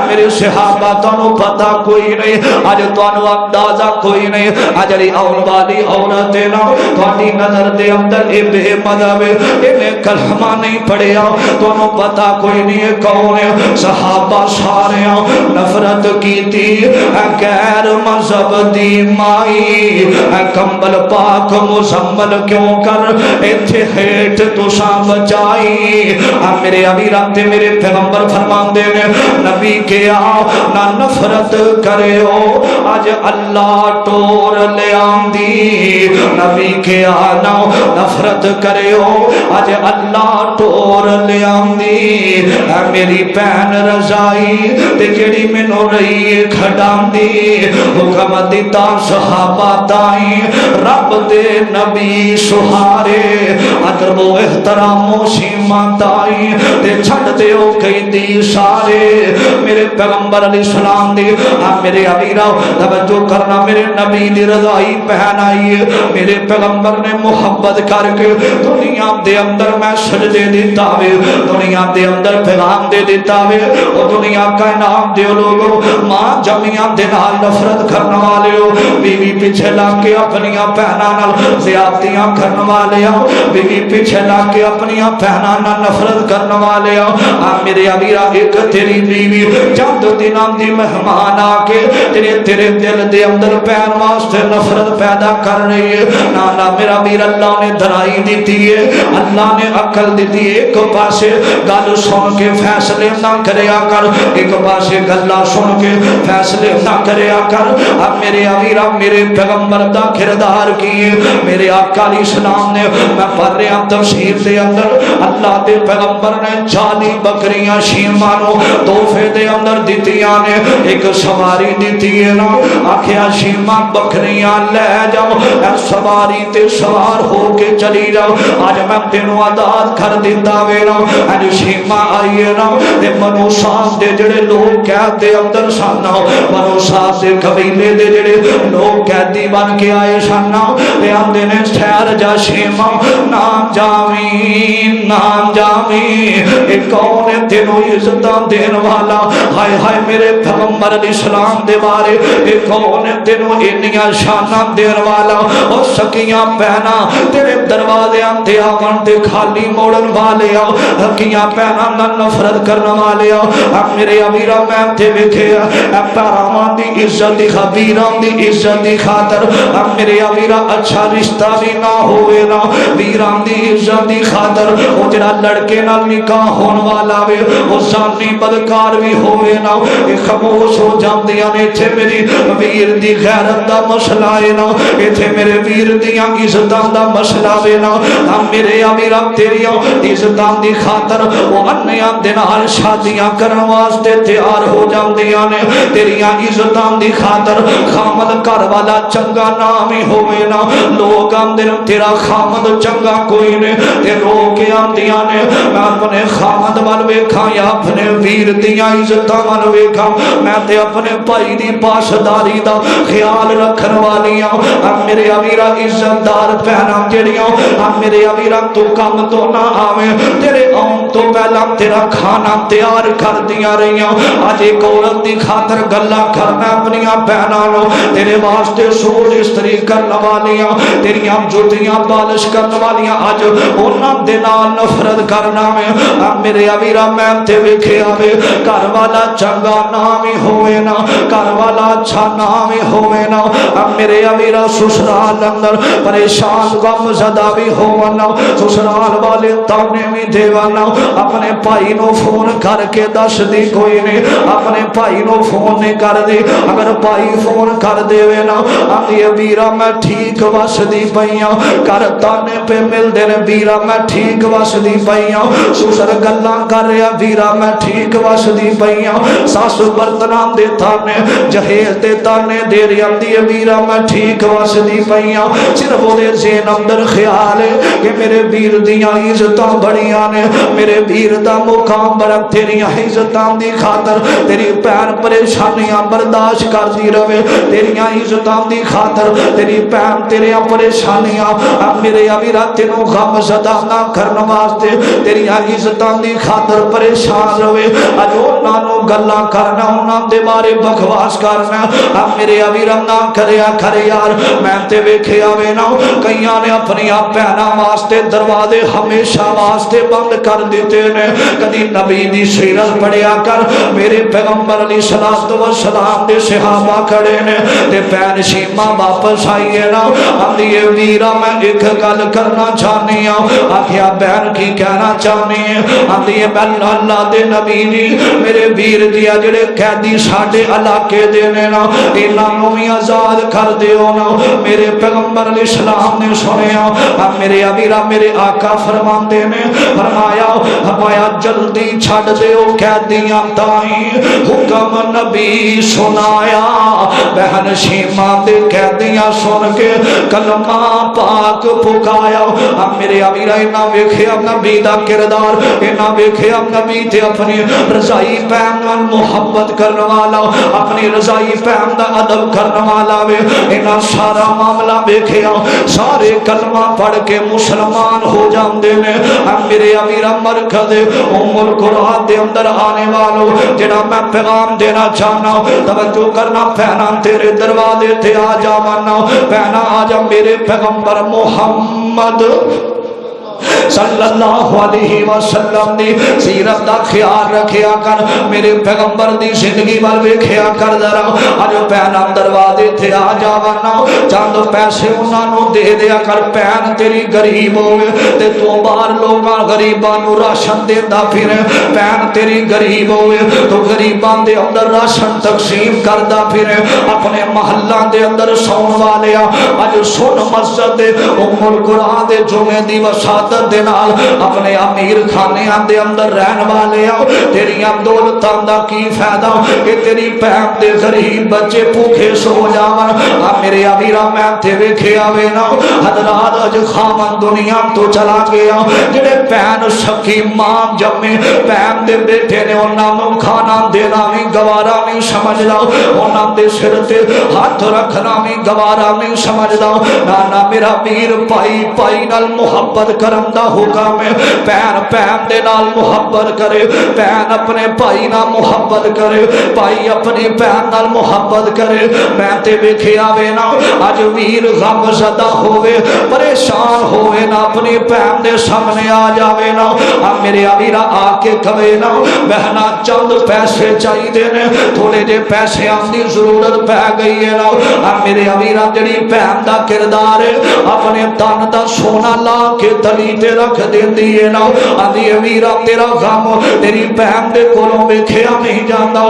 میرے صحابہ تانوں پتہ کوئی نہیں, اج تانوں اندازہ کوئی نہیں. اجری اول والی عورت ہے نا تہاڈی نظر دے اندر اے بے مذہب اے کلمہ نہیں پڑھیا, تانوں پتہ کوئی نہیں ہے کون ہے. صحابہ سارے نفرت کیتی غیر مذہب دی مائی, کمبل پاک مزمل کیوں کر ایتھے ہیٹ تساں بچائی. میرے ابیرا تے میرے پیغمبر فرماندے نے نبی کیا نہ نفرت کریو اج اللہ ٹور لے آندی. نبی کیا نہ نفرت کریو اج اللہ ٹور لے آندی. میری بہن رضائی تے جڑی مینوں رہی کھڈاندی حکم دیتا صحابہ صحابہ تائیں رب دے نبی سہارے ادب و احترام و شیما تائیں تے چھڑ دے او کئی دی سارے میرے پیغمبر علیہ السلام دی میرے امیرہ توجہ کرنا میرے نبی دی رضائی پہنائی میرے پیغمبر نے محبت کر کے دنیا دے اندر میں سجدے دیتا وے دنیا دے اندر پیغام دے دیتا وے اور دنیا کا انعام دے لوگو ماں جمعیاں دے نال نفرت کرنے والے ہو بیوی پیچھے لا کے اپنیاں پہنا نال زیادتیاں کرنے والے ہو بیوی پیچھے لا کے اپنیاں پہنا نال نفرت کرنے والے ہو میرے امیرہ ایک تیری بیوی چند دنوں دی مہمان آ کے تیرے دل دے اندر پہن واسطے نفرت پیدا کر رہی ہے نانا میرا امیر اللہ نے درائی دیتی ہے اللہ نے عقل دیتی ہے ایک پاسے گل سن کے فیصلے نہ کریا کر ایک پاسے گلا سن کے فیصلے نہ کریا کر اب میرے امیرہ میرے پیغمبر دا کردار کیے میرے آقا علیہ السلام نے میں پڑھ رہا ہوں تفسیر دے اندر اللہ دے پیغمبر نے 40 بکریاں شیمانو تحفے دے اندر دیتیاں نے ایک سواری دیتی ہے نا آکھیا شیما بکریاں لے جاؤ اے سواری تے سوار ہو کے چلی جاؤ آج میں تینوں آزاد کر دیتا وینا اے شیما آئیے نا تے منو صاحب دے جڑے لوگ کہتے اندر سانا منو صاحب دے قبیلے دے جڑے لوگ قیدی بن کے آئے سانا تے آندے نے ٹھہر جا شیما نام جامی ایک کون ہے تینوں عزتاں دین والا ہائے ہائے میرے پیغمبر علیہ السلام دے بارے ایک کون ہے تینوں انیاں شاناں دین والا اور سکیاں پہنا تیرے دروازے تے آون تے خالی موڑن والے آؤ سکیاں پہنا نہ نفرت کرنے والے آؤ اب میرے امیرہ میں تے ویکھیا اے پیراواں دی عزت دی خبیراں دی عزت دی خاطر اب میرے امیرہ اچھا رشتہ بھی نہ ہوئے نا ویران دی عزت دی خاطر او جڑا لڑکے نال نکاح ہون والا وے او زانی بدکار بھی ہوئے نا اے خاموش ہو جاندیاں نے ایتھے میری ویر دی غیرت دا مسئلہ ہے نا ایتھے میرے ویر دیاں عزتاں دا مسئلہ وے نا ہم میرے امیرہ تیریاں عزتاں دی خاطر او انیاں دے نال شادیاں کرن واسطے تیار ہو جاندیاں نے تیریاں عزتاں دی خاطر خامد گھر والا چنگا نام ہی ہوئے نا لوگ آندے نے تیرا خامد چنگا کوئی نے تے لوگ آندیاں نے میں اپنے خامد وال ویکھاں یا اپنے ویر دیاں عزتاں وال ویکھاں میں تے اپنے بھائی دی پاسداری دا خیال رکھن والیاں اب میرے امیرہ عزت دار پہنا جڑیاں اب میرے امیرہ تو کم تو نہ آویں تیرے آن تو پہلا تیرا کھانا تیار کر دیا رہیاں آج ایک عورت دی خاطر گلا کرنا اپنیاں پہنا لو تیرے واسطے سول استری کرنے والیاں تیریاں جوتیاں پالش کرنے والیاں آج انہاں دے نال نفرت کرنا میں اب میرے امیرہ میں تے ویکھے آوے گھر والا چنگا نام ہی ہوئے نا گھر والا اچھا نام ہی ہوئے نا اب میرے امیرہ سسرال اندر پریشان غم زدہ بھی ہونا سسرال والے تانے بھی دیوانا اپنے بھائی نو فون کر کے دس دی کوئی نہیں اپنے بھائی نو فون نہیں کر دی اگر بھائی فون کر دے وے نا آدھی بیرہ میں ٹھیک وس دی پئیاں کر تانے پہ مل دے بیرہ میں ٹھیک وس دی پئیاں سسر گلاں کر رہا بیرہ میں ٹھیک وس دی پئیاں ساس برتنان دے تانے جہیز دے تانے دے رہی اندی بیرہ میں ٹھیک وس دی پئیاں صرف وہ دے زین اندر خیال ہے کہ میرے بیر دیاں عزتاں بڑیاں نے میرے بیر دا مقام برم تیری عزتاں دی خاطر تیری پین پریشانیاں برداشت کر دی روے تیری عزتاں دی خاطر تیری پین تیری پریشانیاں اب میرے امیرہ تینوں غم زدہ نہ کرنے واسطے تیری عزتاں دی خاطر پریشان روے اجو نانو گلا کرنا انہاں دے بارے بکواس کرنا اب میرے امیرہ نہ کریا کرے یار میں تے ویکھے آوے نا کئیاں نے اپنی پہنا واسطے دروازے ہمیشہ واسطے بند کر دیتے نے کدی نبی دی سیرت پڑھیا کر میرے پیغمبر علیہ السلام دے صحابہ کھڑے نے تے پین شیما واپس آئیے نا آدھیے ویرہ میں ایک گل کرنا چاہنی ہوں آخیا بہن کی کہنا چاہنی ہے آدھیے میں اللہ دے نبی جی میرے ویر دیا جڑے قیدی ساڈے علاقے دینے نا انہاں نوں وی آزاد کر دیو نا میرے پیغمبر علیہ السلام نے سنیا اب میرے امیرہ میرے آقا فرماندے نے فرمایا جلدی چھڑ دیو قیدیاں تائیں حکم نبی سنایا بہن شیما دے قیدیاں سن کے کلمہ پاک پکایا. اب میرے امیر اینا ویکھیا نبی دا کردار, اینا ویکھیا نبی تے اپنی رضائی پیم نال محبت کرنے والا, اپنی رضائی پیم دا ادب کرنے والا وے. اینا سارا معاملہ ویکھیا, سارے کلمہ پڑھ کے مسلمان ہو جاندے نے. اب میرے امیر مرکز ام القرآن دے اندر آنے والوں جڑا میں پیغام دینا چاہنا, توجہ کرنا پہنا تیرے دروازے تے آ جاوانا, پہنا آ جا میرے پیغمبر محمد صلی اللہ علیہ وسلم دی سیرت دا خیال رکھیا کر, میرے پیغمبر دی زندگی وال ویکھیا کر ذرا. اج پہنا دروازے تے آ جاوانا, چند پیسے انہاں نو دے دیا کر. پہن تیری غریب ہوے تے تو باہر لوکاں غریباں نو راشن دیندا پھرے, پہن تیری غریب ہوے تو غریباں دے اندر راشن تقسیم کردا پھرے. اپنے محلاں دے اندر سون والیا اج سن مسجد ام القرآن دے جمعے دی وسعت دے نال اپنے امیر خانیاں دے اندر رہن والے آؤ. تیریاں دولتاں دا کی فائدہ کہ تیری پہن دے غریب بچے بھوکے سو جاون. میرے امیرا میں تے ویکھیا وے نا حضرات اج خامن دنیا تو چلا گیا, جڑے پہن سکی ماں جمے پہن دے بیٹے نے انہاں نوں کھانا دینا وی گوارا نہیں سمجھدا, انہاں دے سر تے ہاتھ رکھنا وی گوارا نہیں سمجھدا. نانا میرا پیر پائی پائی نال محبت کرن دا حکم ہے. پہن پہن دے نال محبت کرے, پہن اپنے بھائی نال محبت کرے, بھائی اپنی پہن نال محبت کرے. میں تے ویکھیا وے نا اج ویر غم زدہ ہوئے پریشان ہوئے نا اپنی پہن دے سامنے آ جاوے نا, اب میرے امیرا آ کے کہے نا بہنا چند پیسے چاہیے نے, تھوڑے جے پیسے دی ضرورت پہ گئی ہے نا. اب میرے امیرا جڑی پہن دا کردار ہے اپنے تن دا سونا لا کے تلی تے رکھ دیندی ہے نا. آدھی امیرا تیرا غم تیری پہن دے کولوں ویکھیا نہیں جاندا,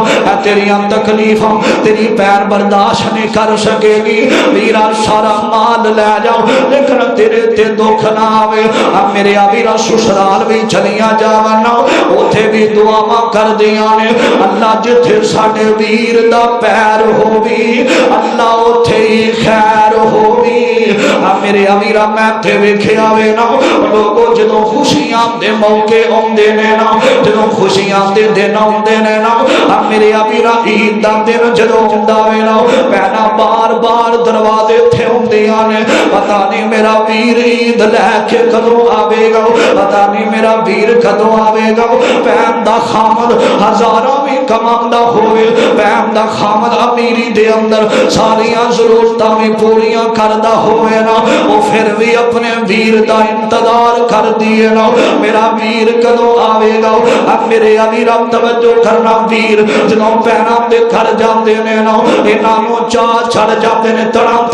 تیریاں تکلیفاں تیری پہن برداشت نہیں کر سکے گی. میرا سارا مال لے جاؤ لیکن تیرے تے دکھ نہ آوے. اب میرے امیرا سسرال بھی چلیاں جاونا, اوتھے بھی دعاواں کر دیاں نے, اللہ جتھے ساڈے ویر دا پیر ہووی اللہ اوتھے ہی خیر ہووی. اب میرے امیرا میں تے ویکھیا وے نا لوگوں جدوں خوشیاں دے موقع آندے نے نا, جدوں خوشیاں دے دن آندے نے نا, اب میرے امیرا عید دا دن جدوں ہوندا وے نا پہنا بار بار دروازے تے ہوندیاں نے, پتہ نہیں میرا ویر عید لے کے کدوں آوے گا, پتہ نہیں میرا ویر کدوں آوے گا. پہن دا خامد ہزاراں بھی کماندا ہوئے, پہن دا خامد امیری دے اندر ساریاں ضرورتاں بھی پوریاں کردا ہوئے نا, وہ پھر بھی اپنے ویر دا انتظار کر دیے نا میرا ویر کدوں آوے گا. اب میرے امیرا توجہ کرنا, ویر جدوں پہنا دے گھر جاندے نے نا انہاں نوں چاہ چڑھ جاندے نے, طرح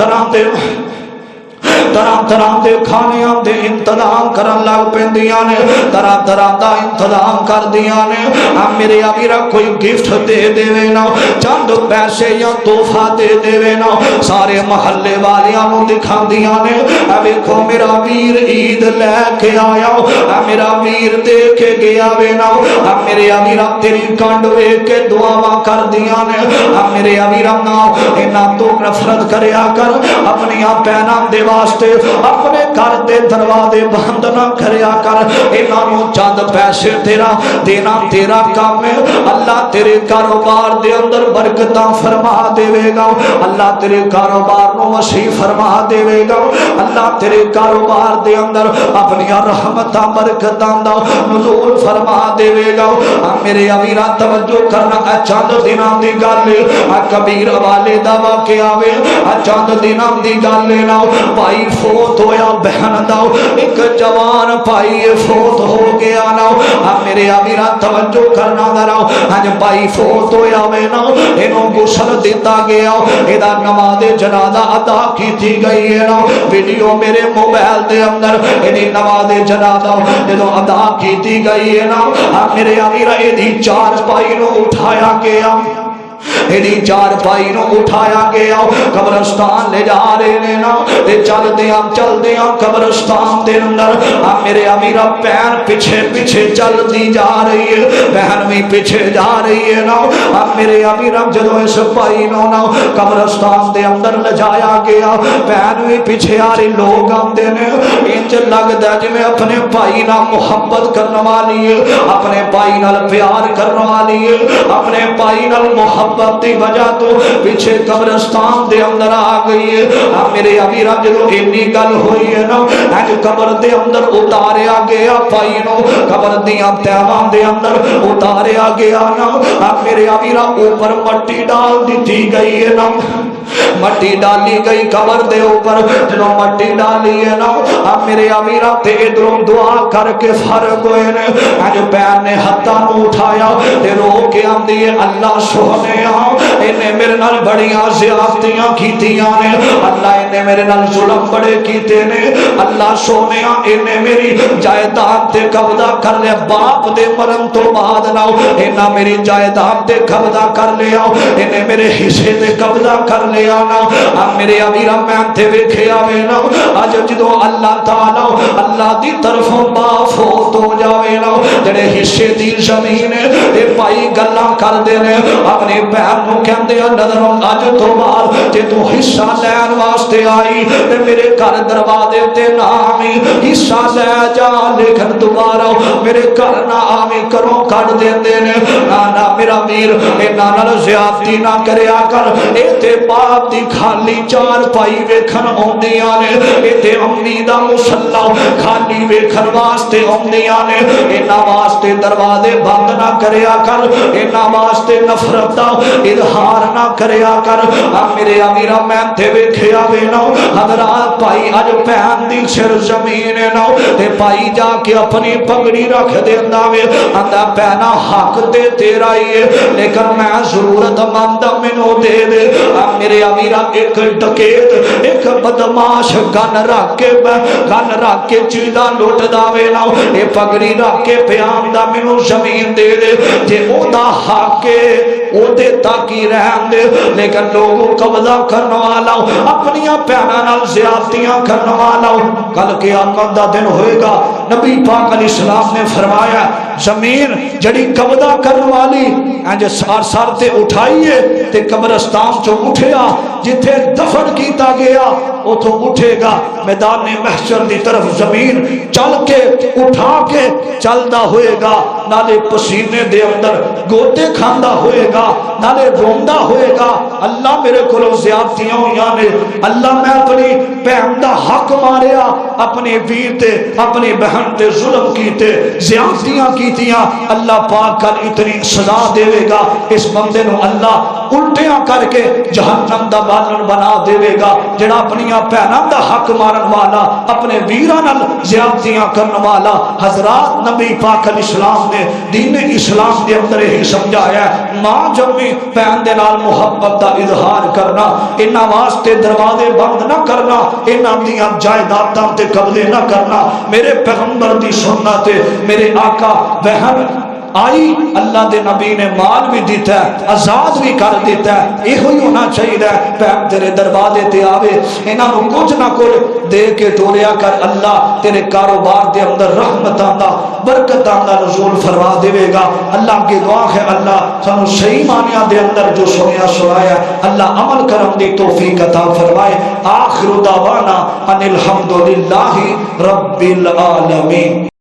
طرح دے کھانیاں دے انتظام کرن لگ پیندیاں نے, طرح طرح دا انتظام کر دیاں نے. اب میرے امیرا کوئی گفٹ دے دیوے نا, چند پیسے یا تحفہ دے دیوے نا, سارے محلے والیاں نوں دکھاندیاں نے اب دیکھو میرا ویر عید لے کے آیا, اب میرا ویر دے کے گیا وے نا. اب میرے امیرا تیری کانڈ ویکھ کے دعاواں کر دیاں نے. اب میرے امیرا نا انہاں تو نفرت کریا کر, اپنی پہنا دے واسطے اپنے گھر دے دروازے بند نہ کریا کر. انہاں نوں چند پیسے تیرا دینا تیرا کام ہے. اللہ تیرے کاروبار دے اندر برکتاں فرما دے گا, اللہ تیرے کاروبار نو وسیع فرما دے گا, اللہ تیرے کاروبار دے اندر اپنی رحمتاں برکتاں دا نزول فرما دے گا. میرے امیرا توجہ کرنا, چند دناں دی گل ہے, کبیر والے دا واقعہ وے, چند دناں دی گل ہے نا, بھائی فوت ہویا بہن دا, ایک جوان بھائی فوت ہو گیا نا. میرے امیرا توجہ کرنا ذرا, اج بھائی فوت ہویا وے نا, اینوں غسل دیتا گیا, ایدا نماز جنازہ ادا کیتی گئی ہے نا. ویڈیو میرے موبائل دے اندر ایدی نماز جنازہ جدوں ادا کیتی گئی ہے نا, میرے امیرا ایدی چار پائی نو اٹھایا گیا, ایڈی چار پائی نو اٹھایا گیا قبرستان لے جا رہے نے نا تے چل دیاں قبرستان دے اندر میرے امیرہ پین پیچھے پیچھے چل دی جا رہی ہے بہن بھی پیچھے جا رہی ہے نا میرے امیرہ جدو اس پائی نو نا قبرستان دے اندر لے جایا گیا بہن بھی پیچھے آ رہی لوگ آتے نے انج لگتا ہے جی میں اپنے پائی نہ محبت کرنے والی ہے اپنے پائی نال پیار کرنے والی ہے اپنے پائی نال محبت دی وجہ تو پیچھے قبرستان دے اندر آ گئی ہے میرے امیرہ جدو اینی گل ہوئی ہے نا اج قبر دے اندر اتاریا گیا پائی نو قبر دیاں تہواں دے اندر اتاریا گیا نا میرے امیرہ اوپر مٹی ڈال دی گئی ہے نا مٹی ڈالی گئی قبر دے اوپر جنہوں مٹی ڈالی ہے نا میرے امیرہ تے ادھروں دعا کر کے فرق ہوئے نے اج پیر نے ہتھاں نو اٹھایا تے رو کے آندی ہے اللہ سونیا انہیں میرے نال بڑیاں زیادتیاں کیتیاں نے اللہ انہیں میرے نال ظلم بڑے کیتے نے اللہ سونیا انہیں میری جائیداد تے قبضہ کر لیا باپ دے مرن تو بعد نہ انہیں میری جائیداد تے قبضہ کر لیا انہیں میرے حصے تے قبضہ کر لیا نا میرے امیرہ میں تے ویکھے آوے نا اج جدو اللہ تعالی اللہ دی طرفوں بافوت ہو جاوے نا جڑے حصے دی زمین تے پائی گلاں کر دے نے اپنے پیر نو کہندے نظروں اج تو بعد تے تو حصہ لین واسطے آئی تے میرے گھر دروازے تے نہ آویں حصہ لے جا لیکن دوبارہ میرے گھر نہ آویں کروں کٹ دیندے نے نا میرا میر انہاں نال زیادتی نہ کریا کر اے تے باپ دی خالی چار پائی ویکھن اوندیاں نے اے تے امی دا مصلا خالی ویکھن واسطے اوندیاں نے انہاں واسطے دروازے بند نہ کریا کر انہاں واسطے نفرت دا اظہار نہ کریا کر میرے امیرہ میں تے ویکھیا وے نا حضرات پائی اج پہن دی سر زمین نا تے پائی جا کے اپنی پگڑی رکھ دیندا وے آندا پہنا حق تے تیرا ہی ہے لیکن میں ضرورت مند مینوں دے دے میرے امیرہ ایک ڈکیت ایک بدماش گن رکھ کے چیزاں لوٹ داوے نا اے پگڑی رکھ کے پیام دا مینوں زمین دے دے جے او دا حق او دے تاکی رہن دے لیکن لوگوں قبضہ کرنے والا اپنیاں پیانا نال زیادتیاں کرنے والا کل قیامت دا دن ہوئے گا نبی پاک علیہ السلام نے فرمایا زمین جڑی قبضہ کرنے والی انج سار تے اٹھائیے تے قبرستان چو اٹھیا جتھے دفن کیتا گیا او تو اٹھے گا میدان محشر دی طرف زمین چل کے اٹھا کے چلدا ہوئے گا نالے پسینے دے اندر گوتے کھاندا ہوئے گا نالے روندا ہوئے گا اللہ میرے کولوں زیادتیاں ہویاں نے اللہ میں اپنی بہن دا حق ماریا اپنے ویر تے اپنی بہن تے ظلم کیتے زیادتیاں کیتیاں اللہ پاک کل اتنی سزا دے گا اس بندے نو اللہ الٹیاں کر کے جہنم دا بالن بنا دے گا جڑا اپنی بہناں دا حق مارن والا اپنے ویراں نال زیادتیاں کرن والا حضرات نبی پاک علیہ السلام نے دین اسلام دے اندر ہی سمجھایا ہے ماں جبھی بہن دے نال محبت دا اظہار کرنا انہاں واسطے دروازے بند نہ کرنا انہاں دیاں جائیداداں تے قبضے نہ کرنا میرے پیغمبر دی سنت میرے آقا بہن آئی اللہ دے نبی نے مال بھی دیتا ہے آزاد بھی کر دیتا ہے یہ ہوئی ہونا چاہیے بہن تیرے دروازے تے آوے انہاں نو کچھ نہ کچھ دے کے ٹوریا کر اللہ تیرے کاروبار دے اندر رحمتاں دا برکتاں دا نزول فرما دے گا اللہ کی دعا ہے اللہ سانو صحیح معنیاں دے اندر جو سنیا سنایا اللہ عمل کرم دی توفیق عطا فرمائے آخر دعوانا ان الحمدللہ رب العالمین.